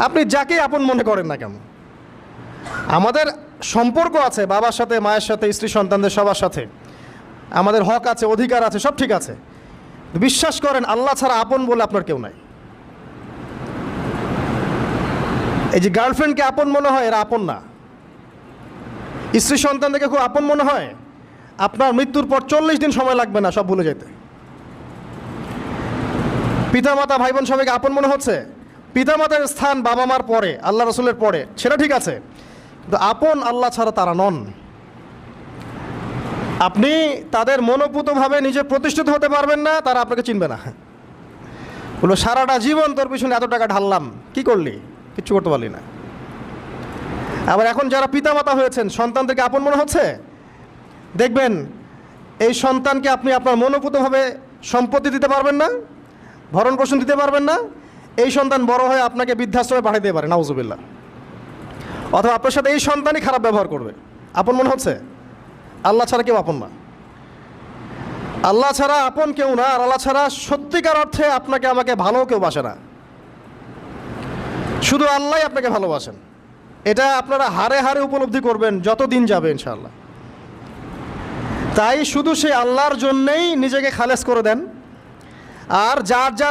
আপনি যাকে আপন মনে করেন না কেন, আমাদের সম্পর্ক আছে বাবার সাথে, মায়ের সাথে, স্ত্রী সন্তানদের সবার সাথে, আমাদের হক আছে, অধিকার আছে, সব ঠিক আছে। বিশ্বাস করেন আল্লাহ ছাড়া আপন বলে আপনার কেউ নাই। এই যে গার্লফ্রেন্ডকে আপন মনে হয়, এরা আপন না। স্ত্রী সন্তানদেরকে খুব আপন মনে হয়, আপনার মৃত্যুর পর 40 দিন সময় লাগবে না সব ভুলে যেতে। পিতামাতা, ভাই বোন সবাইকে আপন মনে হচ্ছে। পিতামাতার স্থান বাবা মার পরে, আল্লাহ রসুলের পরে, সেটা ঠিক আছে, কিন্তু আপন আল্লাহ ছাড়া তারা নন। আপনি তাদের মনোপুতভাবে নিজে প্রতিষ্ঠিত হতে পারবেন না, তারা আপনাকে চিনবে না। বললো সারাটা জীবন তোর পিছনে এত টাকা ঢাললাম, কি করলি? কিচ্ছু করতে পারলি না। আবার এখন যারা পিতামাতা হয়েছেন, সন্তানদেরকে আপন মনে হচ্ছে, দেখবেন এই সন্তানকে আপনি আপনার মনোপুতভাবে সম্পত্তি দিতে পারবেন না, ভরণ পোষণ দিতে পারবেন না। এই সন্তান বড় হয়ে আপনাকে বৃদ্ধাশ্রমে পাঠিয়ে দিতে পারে, নাউজুবিল্লাহ। অথবা আপনার সাথে এই সন্তানই খারাপ ব্যবহার করবে। আপন মনে হচ্ছে? আল্লাহ ছাড়া কেউ আপন না। আল্লাহ ছাড়া আপন কেউ না, আর আল্লাহ ছাড়া সত্যিকার অর্থে আপনাকে আমাকে ভালো কেউ বাসে না। শুধু আল্লাহই আপনাকে ভালোবাসেন। এটা আপনারা হারে হারে উপলব্ধি করবেন যত দিন যাবে ইনশাআল্লাহ। তাই শুধু সেই আল্লাহর জন্যেই নিজেকে খালেস করে দেন, আর যার যার